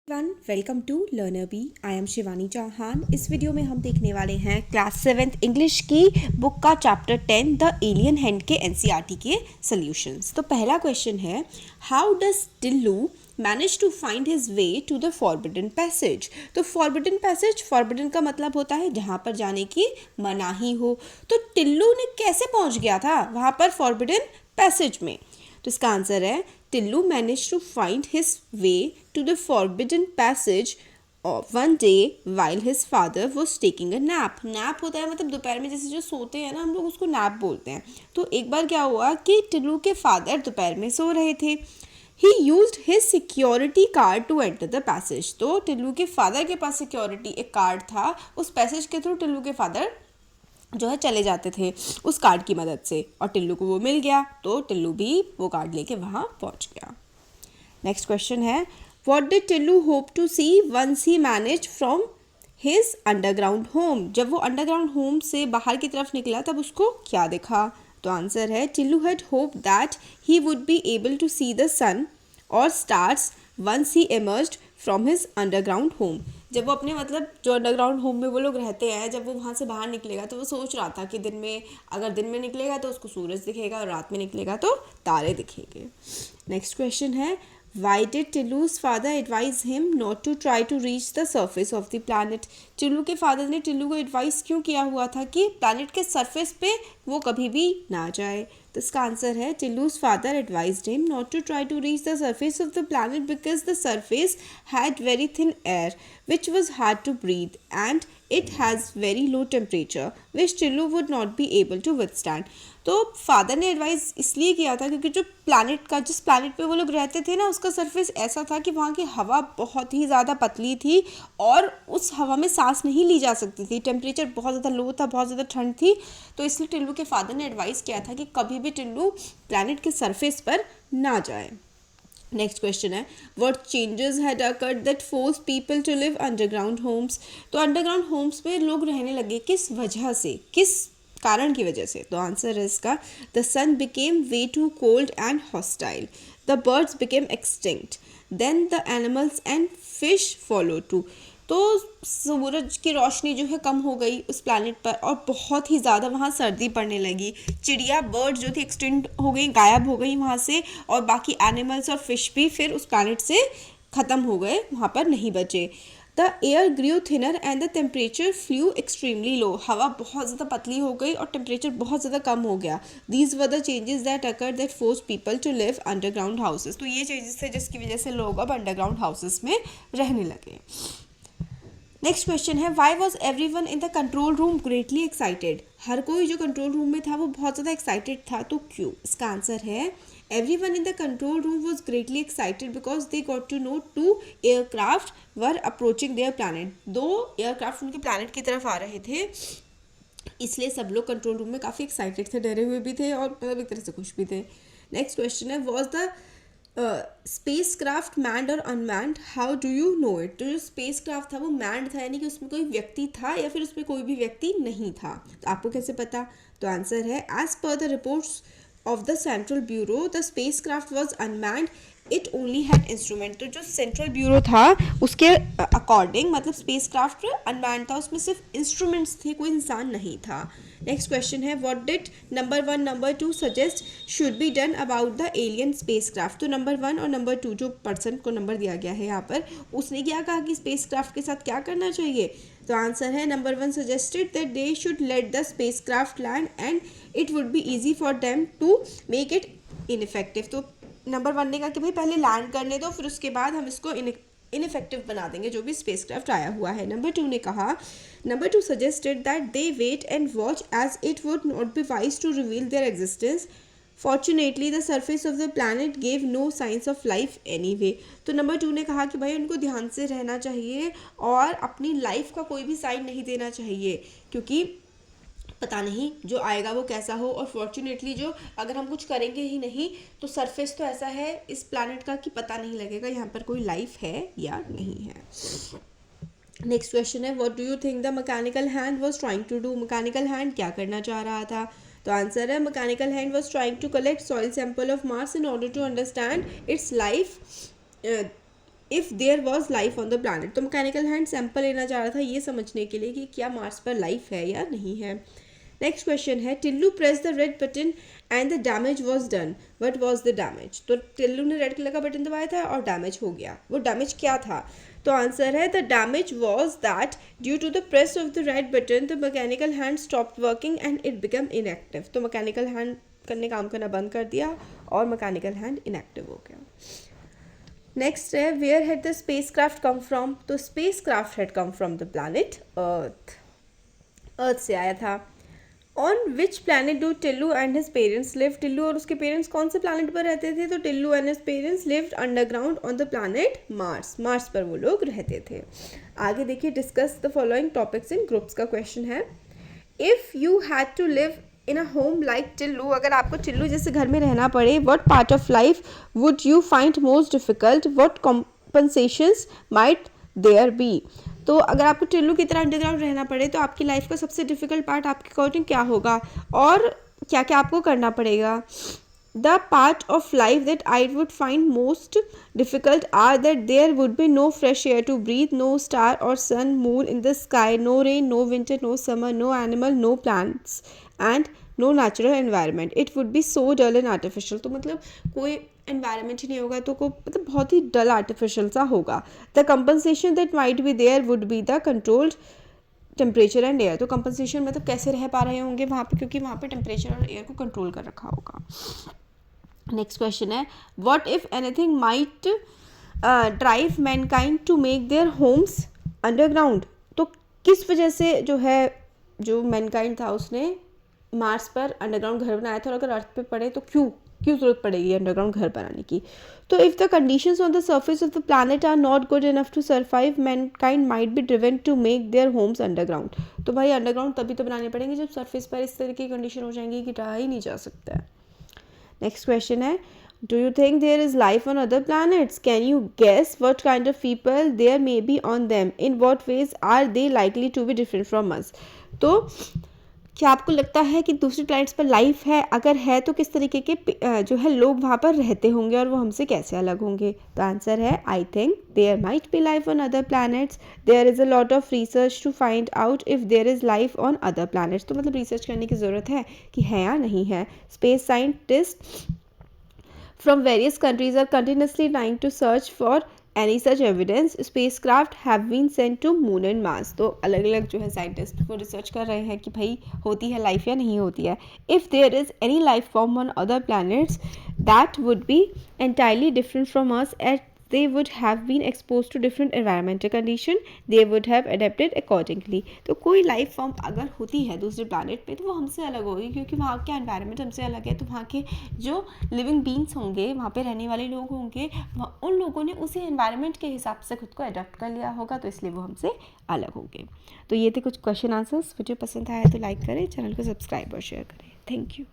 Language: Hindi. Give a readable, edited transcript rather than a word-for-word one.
One welcome to learner B. I am Shivani Chauhan. इस वीडियो में हम देखने वाले हैं क्लास 7th इंग्लिश की बुक का चैप्टर 10 द एलियन हैंड के एनसीईआरटी के सॉल्यूशंस। तो पहला क्वेश्चन है, how does Tillu manage to find his way to the forbidden passage. तो फॉरबिडन पैसेज, फॉरबिडन का मतलब होता है जहाँ पर जाने की मनाही हो। तो टिल्लू ने कैसे पहुँच गया था वहाँ पर फॉरबिडन पैसेज में? तो इसका आंसर है, Tillu manage to find his way to the forbidden passage one day while his father was taking a nap. Nap होता है मतलब दोपहर में जैसे जो सोते हैं ना, हम लोग उसको नैप बोलते हैं। तो एक बार क्या हुआ कि टिल्लू के फादर दोपहर में सो रहे थे। He used his security card to enter the passage. तो टिल्लू के फादर के पास सिक्योरिटी एक कार्ड था, उस पैसेज के थ्रू टिल्लू के फादर जो है चले जाते थे उस कार्ड की मदद से, और टिल्लू को वो मिल गया तो टिल्लू भी वो कार्ड लेके वहाँ पहुँच गया। नेक्स्ट क्वेश्चन है, what did Tillu hope to see once he manage from his underground home. जब वो अंडरग्राउंड होम से बाहर की तरफ निकला तब उसको क्या दिखा? तो आंसर है, Tillu had hope that he would be able to see the sun और stars once he emerged from his underground home. जब वो अपने मतलब जो अंडरग्राउंड होम में वो लोग रहते हैं, जब वो वहाँ से बाहर निकलेगा तो वो सोच रहा था कि दिन में, अगर दिन में निकलेगा तो उसको सूरज दिखेगा और रात में निकलेगा तो तारे दिखेंगे। नेक्स्ट क्वेश्चन है, why did Tillu's father advise him not to try to reach the surface of the planet. Tillu के फादर ने टिल्लू को एडवाइस क्यों किया हुआ था कि प्लानट के सरफेस पे वो कभी भी ना जाए? तो इसका आंसर है, Tillu's father advised him not to try to reach the surface of the planet because the surface had very thin air which was hard to breathe and it has very low temperature which Tillu would not be able to withstand। तो फादर ने एडवाइस इसलिए किया था क्योंकि जिस प्लानट पे वो लोग रहते थे ना, उसका सरफेस ऐसा था कि वहाँ की हवा बहुत ही ज़्यादा पतली थी और उस हवा में सांस नहीं ली जा सकती थी। टेम्परेचर बहुत ज़्यादा लो था, बहुत ज़्यादा ठंड थी। तो इसलिए टिल्लू के फादर ने एडवाइस किया था कि कभी भी टिल्लू प्लानट के सरफेस पर ना जाए। नेक्स्ट क्वेश्चन है, what changes had occurred that force people to live underground homes. तो अंडरग्राउंड होम्स में लोग रहने लगे किस वजह से, किस कारण की वजह से? तो आंसर है इसका, the sun became way too cold and hostile, the birds became extinct, then the animals and fish follow too. तो सूरज की रोशनी जो है कम हो गई उस प्लानट पर और बहुत ही ज़्यादा वहाँ सर्दी पड़ने लगी। चिड़िया, बर्ड्स जो थी एक्सटिंक्ट हो गई, गायब हो गई वहाँ से, और बाकी एनिमल्स और फिश भी फिर उस प्लानट से ख़त्म हो गए, वहाँ पर नहीं बचे। The air grew thinner and the temperature flew extremely low. हवा बहुत ज़्यादा पतली हो गई और टेम्परेचर बहुत ज़्यादा कम हो गया। These were the changes that occur that force people to live underground houses. तो ये चेंजेस थे जिसकी वजह से लोग अब अंडरग्राउंड हाउसेस में रहने लगे। नेक्स्ट क्वेश्चन है, why was every one in the control room greatly excited. हर कोई जो कंट्रोल रूम में था वो बहुत ज़्यादा एक्साइटेड था, तो क्यों? इसका आंसर है, every one in the control room was greatly excited because they got to know two aircraft were approaching their planet. 2 aircraft उनके प्लानट की तरफ आ रहे थे, इसलिए सब लोग कंट्रोल रूम में काफ़ी एक्साइटेड थे, डरे हुए भी थे और मतलब एक तरह से खुश भी थे। नेक्स्ट क्वेश्चन है, was the spacecraft manned और unmanned, how do you know it. तो जो स्पेस क्राफ्ट था वो मैंड था, यानी कि उसमें कोई व्यक्ति था या फिर उसमें कोई भी व्यक्ति नहीं था। तो आपको कैसे पता? तो आंसर है, as per the reports of the central bureau the spacecraft was unmanned, it only had instrument. तो जो सेंट्रल ब्यूरो था उसके अकॉर्डिंग मतलब स्पेस क्राफ्ट अनमैंड था, उसमें सिर्फ इंस्ट्रूमेंट्स थे, कोई इंसान नहीं था। नेक्स्ट क्वेश्चन है, what did number 1 number 2 suggest should be done about the alien space craft. तो नंबर 1 और नंबर 2 जो पर्सन को नंबर दिया गया है यहाँ पर, उसने क्या कहा कि स्पेस क्राफ्ट के साथ क्या करना चाहिए? तो आंसर है, number 1 suggested that they should let the spacecraft land and it would be easy for them to make it ineffective. तो नंबर 1 ने कहा कि भाई पहले लैंड करने दो, फिर उसके बाद हम इसको इनइफेक्टिव बना देंगे जो भी स्पेसक्राफ्ट आया हुआ है। नंबर 2 ने कहा, number 2 suggested that they wait and watch as it would not be wise to reveal their existence, fortunately the surface of the planet gave no science of life anyway. तो नंबर 2 ने कहा कि भाई उनको ध्यान से रहना चाहिए और अपनी लाइफ का कोई भी साइन नहीं देना चाहिए, क्योंकि पता नहीं जो आएगा वो कैसा हो, और फॉर्चुनेटली जो अगर हम कुछ करेंगे ही नहीं तो सरफेस तो ऐसा है इस प्लैनेट का कि पता नहीं लगेगा यहाँ पर कोई लाइफ है या नहीं है। नेक्स्ट क्वेश्चन है, what do you think the mechanical hand was trying to do. Mechanical hand क्या करना चाह रहा था? तो आंसर है, mechanical hand was trying to collect soil sample of Mars in order to understand its life if there was life on the planet. तो मैकेनिकल हैंड सैंपल लेना चाह रहा था ये समझने के लिए कि क्या मार्स पर लाइफ है या नहीं है। नेक्स्ट क्वेश्चन है Tillu press the red button and the damage was done, what was the damage. तो टिल्लू ने रेड कलर का बटन दबाया था और डैमेज हो गया। वो डैमेज क्या था? तो आंसर है the damage was that due to the press of the red button the mechanical hand stopped working and it become inactive. तो मैकेनिकल हैंड काम करना बंद कर दिया और मैकेनिकल हैंड इनएक्टिव हो गया। नेक्स्ट है where had the spacecraft come from. तो spacecraft had come from the planet Earth, Earth से आया था। On which planet do Tillu and his parents live. Tillu और उसके पेरेंट्स कौन से प्लानट पर रहते थे? तो Tillu and his parents lived underground on the planet Mars, Mars पर वो लोग रहते थे। आगे देखिए discuss the following topics in groups का क्वेश्चन है। If you had to live in a home like Tillu, अगर आपको टिल्लू जैसे घर में रहना पड़े, what part of life would you find most difficult, what compensations might there be. तो अगर आपको टिल्लू की तरह अंडरग्राउंड रहना पड़े तो आपकी लाइफ का सबसे डिफिकल्ट पार्ट आपके अकॉर्डिंग क्या होगा और क्या क्या आपको करना पड़ेगा। The part of life that I would find most difficult are that there would be no fresh air to breathe, no star or sun, moon in the sky, no rain, no winter, no summer, no animal, no plants and no natural environment. It would be so dull and artificial. तो मतलब कोई environment ही नहीं होगा तो को मतलब बहुत ही dull artificial सा होगा। The compensation that might be there would be the controlled temperature and air. तो कंपनसेशन मतलब कैसे रह पा रहे होंगे वहाँ पे, क्योंकि वहाँ पे टेम्परेचर और एयर को कंट्रोल कर रखा होगा। नेक्स्ट क्वेश्चन है what if anything might drive mankind to make their homes underground. तो किस वजह से जो है जो मैनकाइंड था उसने मार्स पर अंडरग्राउंड घर बनाया था और अगर अर्थ पे पड़े तो क्यों ज़रूरत पड़ेगी अंडरग्राउंड घर बनाने की। तो if the conditions on the surface of the planet are not good enough to survive mankind might be driven to make their homes underground. तो भाई अंडरग्राउंड तभी तो बनाने पड़ेंगे जब सर्फेस पर इस तरह की कंडीशन हो जाएंगी कि रहा ही नहीं जा सकता है। नेक्स्ट क्वेश्चन है do you think there is life on other planets, can you guess what kind of people there may be on them, in what ways are they likely to be different from us. तो क्या आपको लगता है कि दूसरे प्लैनेट्स पर लाइफ है, अगर है तो किस तरीके के जो है लोग वहाँ पर रहते होंगे और वो हमसे कैसे अलग होंगे। तो आंसर है I think there might be life on other planets, there is a lot of research to find out if there is life on other planets. तो मतलब रिसर्च करने की ज़रूरत है कि है या नहीं है। Space scientist from various countries are continuously trying to search for any such evidence. Spacecraft have been sent to moon and Mars. तो अलग अलग जो है साइंटिस्ट वो रिसर्च कर रहे हैं कि भाई होती है लाइफ या नहीं होती है। If there is any life form on other planets that would be entirely different from us, as they would have been exposed to different environmental condition, they would have adapted accordingly. तो कोई लाइफ फॉर्म अगर होती है दूसरे प्लानट पे तो वो हमसे अलग होगी क्योंकि वहाँ का एनवायरनमेंट हमसे अलग है। तो वहाँ के जो लिविंग बींग्स होंगे, वहाँ पे रहने वाले लोग होंगे, उन लोगों ने उसी एनवायरनमेंट के हिसाब से खुद को अडॉप्ट कर लिया होगा, तो इसलिए वो हमसे अलग होंगे। तो ये थे कुछ क्वेश्चन आंसर्स। वीडियो पसंद आया तो लाइक करें, चैनल को सब्सक्राइब और शेयर करें। Thank you.